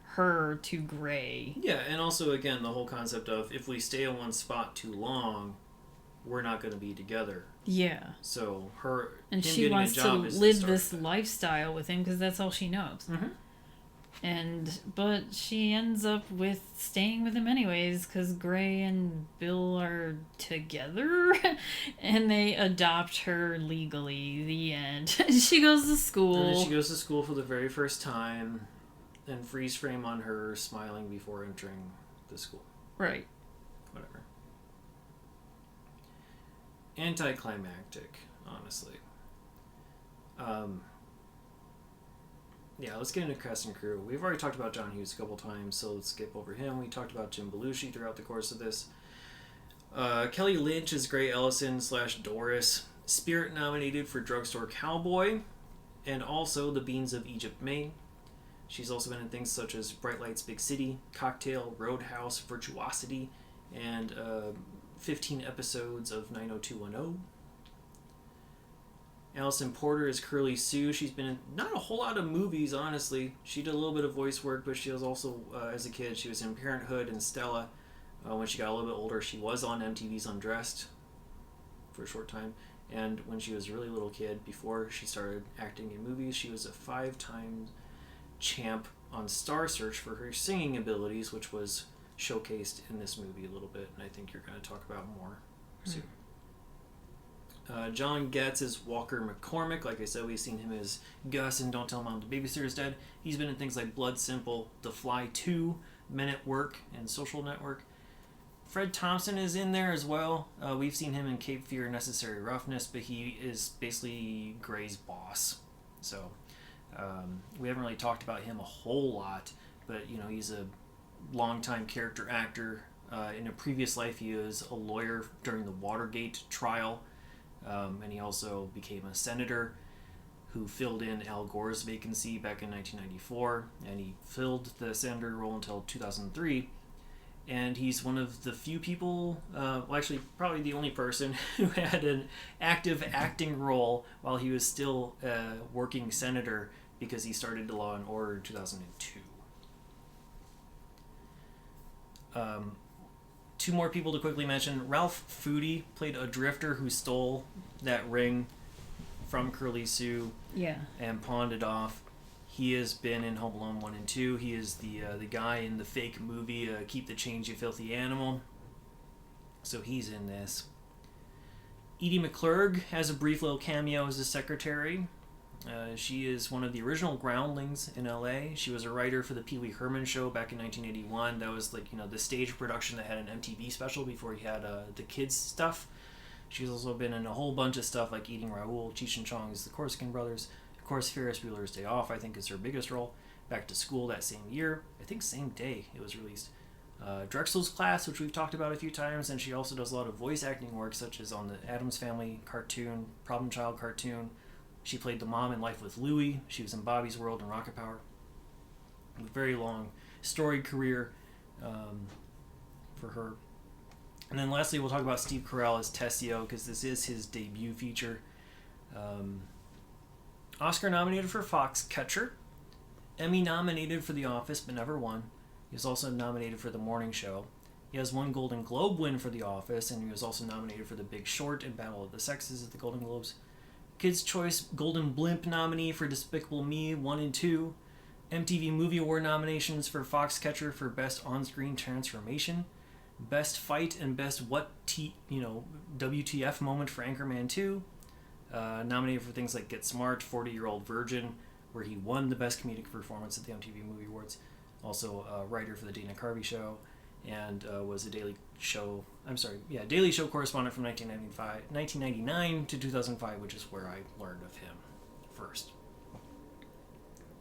her to Gray. Yeah, and also, again, the whole concept of if we stay in one spot too long, we're not going to be together. Yeah. So and she wants to live this lifestyle with him because that's all she knows. Mm-hmm. But she ends up with staying with him anyways because Gray and Bill are together and they adopt her legally. The end. She goes to school. And then she goes to school for the very first time, and freeze frame on her smiling before entering the school. Right. Whatever. Anticlimactic, honestly. Yeah, let's get into cast and crew. We've already talked about John Hughes a couple times, so let's skip over him. We talked about Jim Belushi throughout the course of this. Kelly Lynch is Gray Ellison / Doris. Spirit nominated for Drugstore Cowboy, and also The Beans of Egypt, Maine. She's also been in things such as Bright Lights, Big City, Cocktail, Roadhouse, Virtuosity, and 15 episodes of 90210. Alisan Porter is Curly Sue. She's been in not a whole lot of movies, honestly. She did a little bit of voice work, but she was also, as a kid, she was in Parenthood and Stella. When she got a little bit older, she was on MTV's Undressed for a short time. And when she was a really little kid, before she started acting in movies, she was a 5-time champ on Star Search for her singing abilities, which was showcased in this movie a little bit, and I think you're going to talk about more soon. John Getz is Walker McCormick. Like I said, we've seen him as Gus in Don't Tell Mom the Babysitter's Dead. He's been in things like Blood Simple, The Fly 2, Men at Work, and Social Network. Fred Thompson is in there as well. We've seen him in Cape Fear, Necessary Roughness, but he is basically Gray's boss. So we haven't really talked about him a whole lot, but he's a longtime character actor. In a previous life, he was a lawyer during the Watergate trial, and he also became a senator who filled in Al Gore's vacancy back in 1994, and he filled the senator role until 2003. And he's one of the few people, actually probably the only person, who had an active acting role while he was still a working senator, because he started Law and Order in 2002. Two more people to quickly mention. Ralph Foodie played a drifter who stole that ring from Curly Sue and pawned it off. He has been in Home Alone 1 and 2. He is the guy in the fake movie, Keep the Change, You Filthy Animal. So he's in this. Edie McClurg has a brief little cameo as a secretary. She is one of the original groundlings in LA. She was a writer for the Pee Wee Herman show back in 1981. That was the stage production that had an MTV special before he had the kids stuff. She's also been in a whole bunch of stuff like Eating Raoul, Cheech and Chong's The Corsican Brothers. Of course, Ferris Bueller's Day Off, I think, is her biggest role. Back to School that same year. I think same day it was released. Drexel's Class, which we've talked about a few times, and she also does a lot of voice acting work, such as on the Addams Family cartoon, Problem Child cartoon, She played the mom in Life with Louie. She was in Bobby's World and Rocket Power. A very long, storied career for her. And then lastly, we'll talk about Steve Carell as Tessio, because this is his debut feature. Oscar nominated for Foxcatcher. Emmy nominated for The Office, but never won. He was also nominated for The Morning Show. He has one Golden Globe win for The Office, and he was also nominated for The Big Short and Battle of the Sexes at the Golden Globes. Kids' Choice Golden Blimp nominee for Despicable Me 1 and 2. MTV Movie Award nominations for Foxcatcher for Best On-Screen Transformation. Best Fight and Best WTF moment for Anchorman 2. Nominated for things like Get Smart, 40-Year-Old Virgin, where he won the Best Comedic Performance at the MTV Movie Awards. Also a writer for the Dana Carvey Show, and was a Daily Show correspondent from 1999 to 2005, which is where I learned of him first,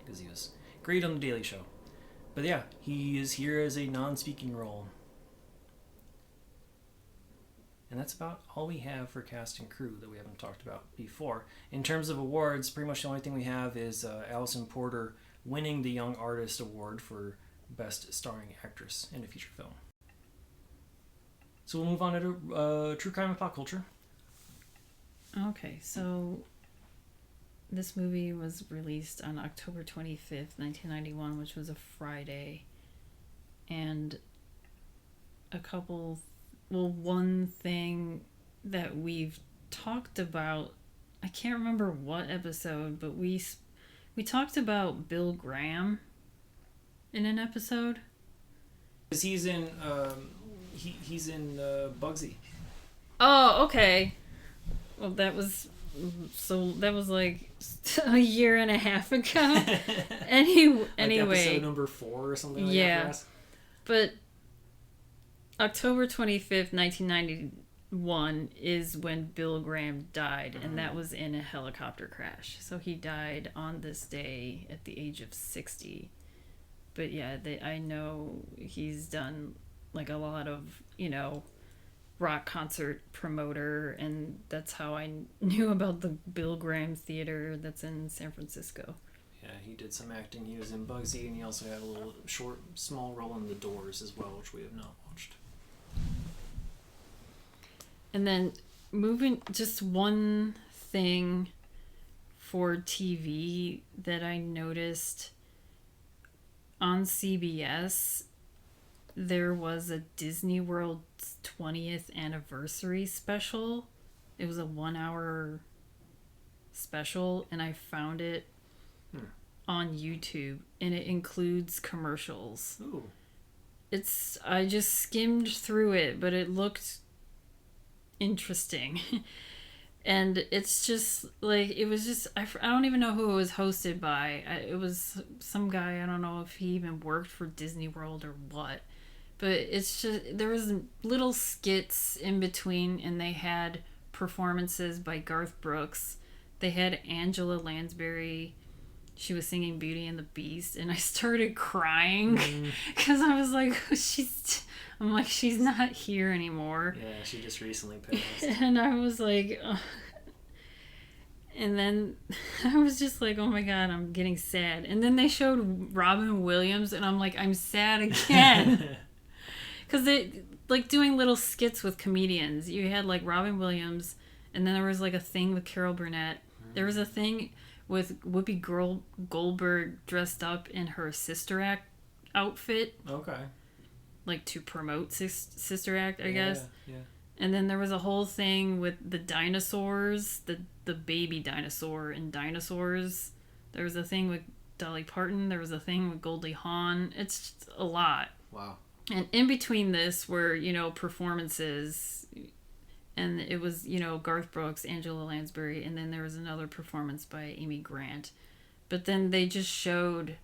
because he was great on the Daily Show. But yeah, he is here as a non-speaking role. And that's about all we have for cast and crew that we haven't talked about before. In terms of awards, pretty much the only thing we have is Alisan Porter winning the Young Artist Award for Best Starring Actress in a Feature Film. So we'll move on to True Crime and Pop Culture. Okay, so this movie was released on October 25th, 1991, which was a Friday. And one thing that we've talked about, I can't remember what episode, but we talked about Bill Graham in an episode. Because he's in Bugsy. Oh, okay. Well, that was like a year and a half ago. Anyway, episode number 4 or something like that. Yeah, but October 25th, 1991 is when Bill Graham died, and that was in a helicopter crash. So he died on this day at the age of 60. But yeah, I know he's done like a lot of, rock concert promoter, and that's how I knew about the Bill Graham Theater that's in San Francisco. Yeah, he did some acting. He was in Bugsy, and he also had a little small role in The Doors as well, which we have not watched. And then just one thing for TV that I noticed on CBS, there was a Disney World's 20th anniversary special. It was a 1-hour special, and I found it on YouTube, and it includes commercials. Ooh. I just skimmed through it, but it looked interesting. And it's just like, it was just, I don't even know who it was hosted by. It was some guy, I don't know if he even worked for Disney World or what. But it's just, there was little skits in between, and they had performances by Garth Brooks. They had Angela Lansbury. She was singing Beauty and the Beast, and I started crying because I was like, she's not here anymore. Yeah, she just recently passed. And I was like, ugh. And then I was just like, oh my God, I'm getting sad. And then they showed Robin Williams, and I'm like, I'm sad again. Because they, like, doing little skits with comedians. You had, like, Robin Williams, and then there was, like, a thing with Carol Burnett. There was a thing with Whoopi Goldberg dressed up in her Sister Act outfit. Okay. Like, to promote Sister Act, I guess. Yeah. And then there was a whole thing with the dinosaurs, the baby dinosaur in Dinosaurs. There was a thing with Dolly Parton. There was a thing with Goldie Hawn. It's just a lot. Wow. And in between this were, performances. And it was, Garth Brooks, Angela Lansbury, and then there was another performance by Amy Grant. But then they just showed,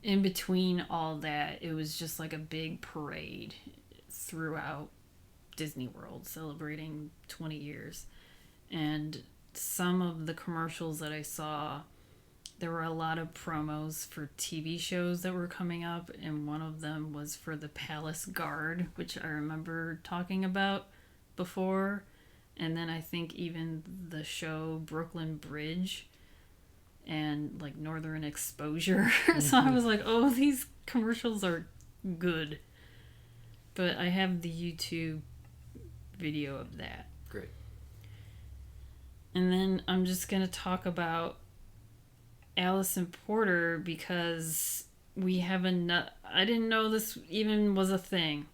in between all that, it was just like a big parade throughout Disney World celebrating 20 years. And some of the commercials that I saw, there were a lot of promos for TV shows that were coming up, and one of them was for the Palace Guard, which I remember talking about before. And then I think even the show Brooklyn Bridge and like Northern Exposure. So I was like, oh, these commercials are good. But I have the YouTube video of that. Great. And then I'm just going to talk about Alisan Porter because we have I didn't know this even was a thing.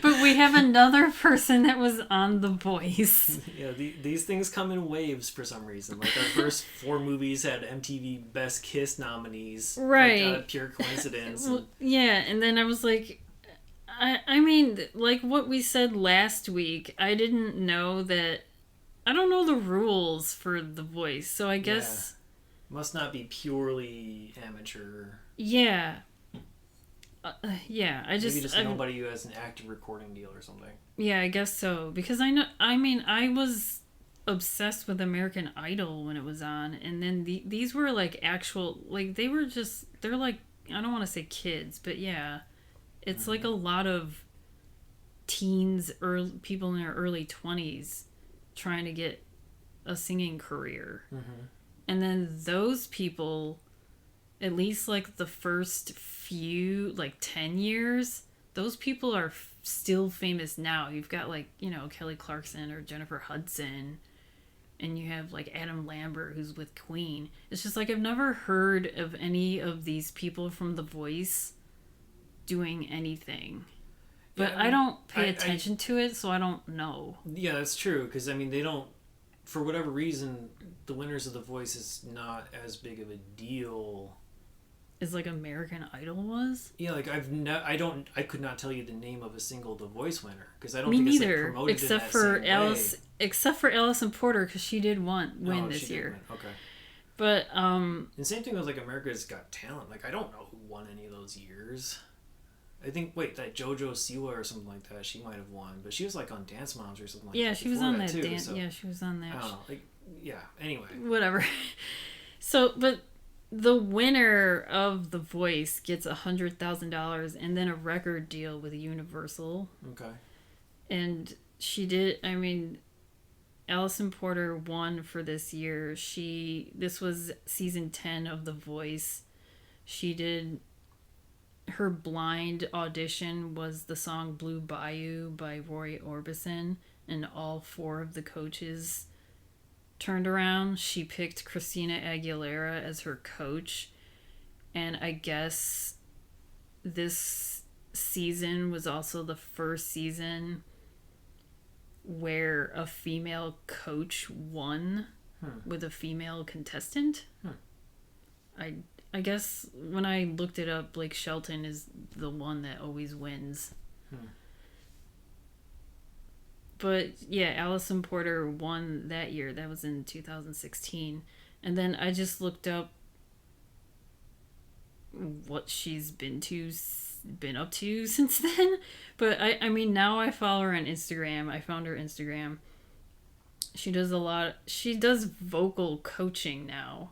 But we have another person that was on The Voice. Yeah, these things come in waves for some reason. Like our first 4 movies had MTV Best Kiss nominees. Right. Like, pure coincidence. Well, yeah, and then I was like, I mean, like what we said last week, I didn't know that. I don't know the rules for The Voice, so I guess. Yeah. Must not be purely amateur. Yeah. Yeah, I just... Maybe just nobody who has an active recording deal or something. Yeah, I guess so. Because I was obsessed with American Idol when it was on, and then these were like actual, like they're like, I don't want to say kids, but yeah. It's like a lot of teens, people in their early 20s trying to get a singing career. And then those people, at least like the first few, like 10 years, those people are still famous now. You've got like, Kelly Clarkson or Jennifer Hudson, and you have like Adam Lambert who's with Queen. It's just like I've never heard of any of these people from The Voice doing anything. But yeah, I don't pay attention to it, so I don't know. Yeah, that's true, because I mean, they don't, for whatever reason, the winners of The Voice is not as big of a deal as like American Idol was. Yeah, like I could not tell you the name of a single The Voice winner, because I don't think it's like promoted in that same way. Except for Alisan Porter, because she did win this year. Okay. But and same thing with like America's Got Talent. Like I don't know who won any of those years. I think that JoJo Siwa or something like that, she might have won, but she was like on Dance Moms or something like that. Yeah, she was on that dance. So, yeah, she was on that. I don't know. Like, yeah. Anyway. Whatever. So, but the winner of The Voice gets $100,000 and then a record deal with Universal. Okay. And she did. I mean, Alisan Porter won for this year. This was season 10 of The Voice. She did. Her blind audition was the song Blue Bayou by Roy Orbison, and all 4 of the coaches turned around. She picked Christina Aguilera as her coach, and I guess this season was also the first season where a female coach won with a female contestant. I guess when I looked it up, Blake Shelton is the one that always wins. But yeah, Alisan Porter won that year. That was in 2016. And then I just looked up what she's been up to since then. But I mean, now I follow her on Instagram. I found her Instagram. She does vocal coaching now.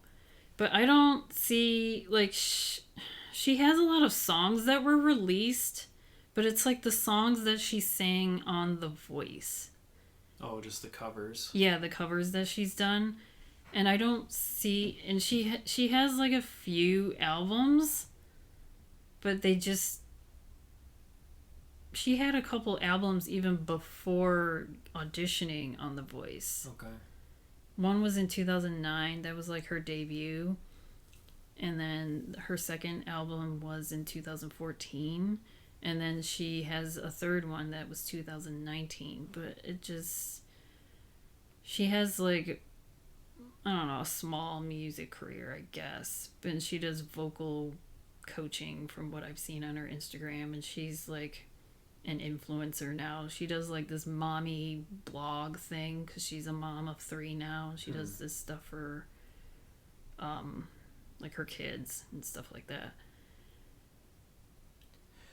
But I don't see, like, she has a lot of songs that were released, but it's like the songs that she sang on The Voice. Oh, just the covers? Yeah, the covers that she's done. And I don't see, and she has like a few albums, but she had a couple albums even before auditioning on The Voice. Okay. One was in 2009. That was like her debut. And then her second album was in 2014. And then she has a third one that was 2019. But she has like, I don't know, a small music career, I guess. But she does vocal coaching from what I've seen on her Instagram. And she's like an influencer now. She does like this mommy blog thing because she's a mom of 3 now. She does this stuff for like her kids and stuff like that.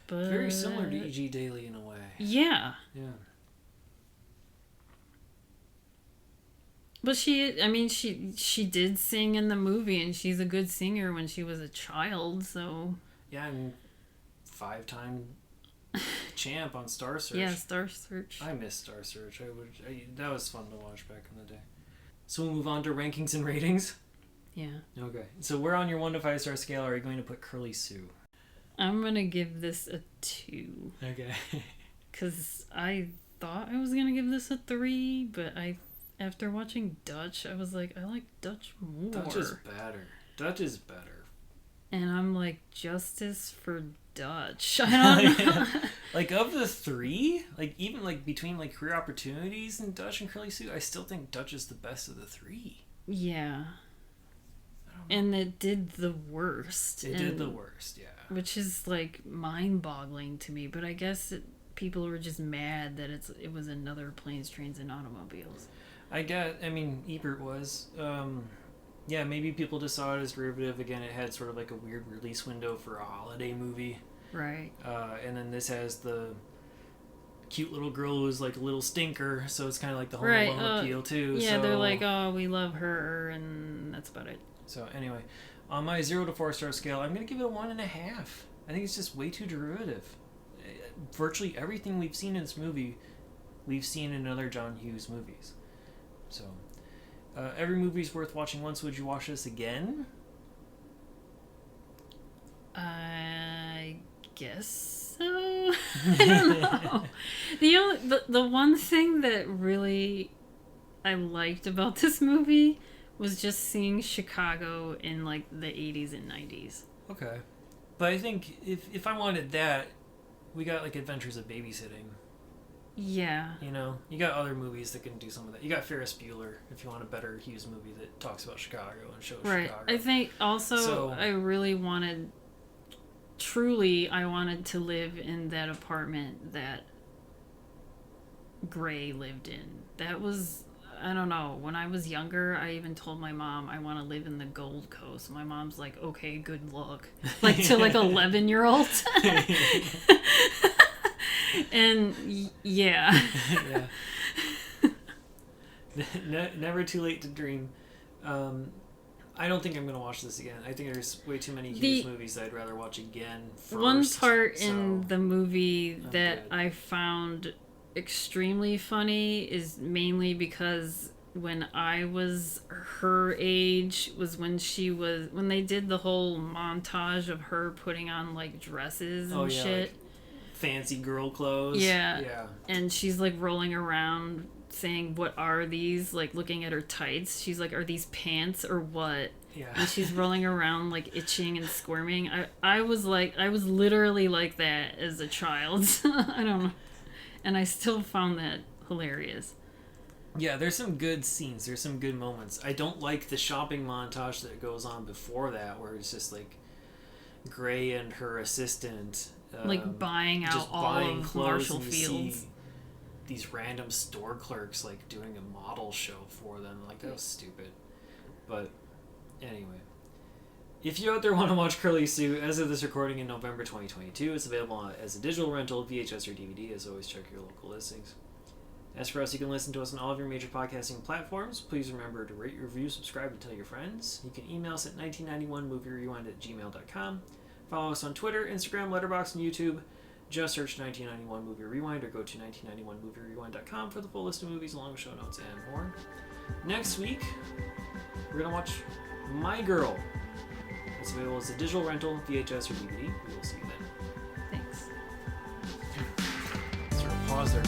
But very similar to E.G. Daily in a way. Yeah. But she did sing in the movie, and she's a good singer when she was a child, so yeah. And 5-time Champ on Star Search. Yeah, Star Search. I miss Star Search. That was fun to watch back in the day. So we'll move on to rankings and ratings. Yeah. Okay. So where on your 1 to 5 star scale are you going to put Curly Sue? I'm going to give this a 2. Okay. Because I thought I was going to give this a 3, but after watching Dutch, I was like, I like Dutch more. Dutch is better. Dutch is better. And I'm like, justice for Dutch. I don't know. Like, of the 3, like, even, like, between, like, career opportunities and Dutch and Curly Sue, I still think Dutch is the best of the 3. Yeah. And it did the worst. It did the worst, yeah. Which is, like, mind-boggling to me. But I guess people were just mad that it was another Planes, Trains, and Automobiles. I mean, Ebert was. Yeah, maybe people just saw it as derivative. Again, it had sort of like a weird release window for a holiday movie. Right. And then this has the cute little girl who's like a little stinker, so it's kind of like the Home Alone appeal too. Yeah, so... they're like, oh, we love her, and that's about it. So anyway, on my 0 to 4 star scale, I'm going to give it a 1.5. I think it's just way too derivative. Virtually everything we've seen in this movie, we've seen in other John Hughes movies. So, every movie's worth watching once. Would you watch this again? I guess so. I don't know. The one thing that really I liked about this movie was just seeing Chicago in like the 80s and 90s. Okay. But I think if I wanted that, we got like Adventures of Babysitting. Yeah. You know, you got other movies that can do some of that. You got Ferris Bueller if you want a better Hughes movie that talks about Chicago and shows Chicago. I think also I really wanted to live in that apartment that Gray lived in. That was, I don't know, when I was younger, I even told my mom I want to live in the Gold Coast. My mom's like, okay, good luck. Like to like 11-year-olds. And yeah. Never too late to dream. I don't think I'm going to watch this again. I think there's way too many Hughes movies that I'd rather watch again first. One part in the movie that I found extremely funny is mainly because when I was her age was when they did the whole montage of her putting on like dresses and shit. Like fancy girl clothes. Yeah. And she's like rolling around saying, what are these? Like looking at her tights. She's like, are these pants or what? Yeah. And she's rolling around like itching and squirming. I was literally like that as a child. I don't know. And I still found that hilarious. Yeah, there's some good scenes. There's some good moments. I don't like the shopping montage that goes on before that, where it's just like Gray and her assistant like buying out all of Marshall Fields. These random store clerks like doing a model show for them. Like, that was stupid. But anyway, if you out there want to watch Curly Sue, as of this recording in November 2022, it's available as a digital rental, VHS or DVD. As always, check your local listings. As for us, you can listen to us on all of your major podcasting platforms. Please remember to rate, review, subscribe, and tell your friends. You can email us at 1991movierewind@gmail.com. Follow us on Twitter, Instagram, Letterboxd, and YouTube. Just search 1991 Movie Rewind or go to 1991movierewind.com for the full list of movies along with show notes and more. Next week, we're going to watch My Girl. It's available as a digital rental, VHS, or DVD. We will see you then. Thanks. Sort of pause there.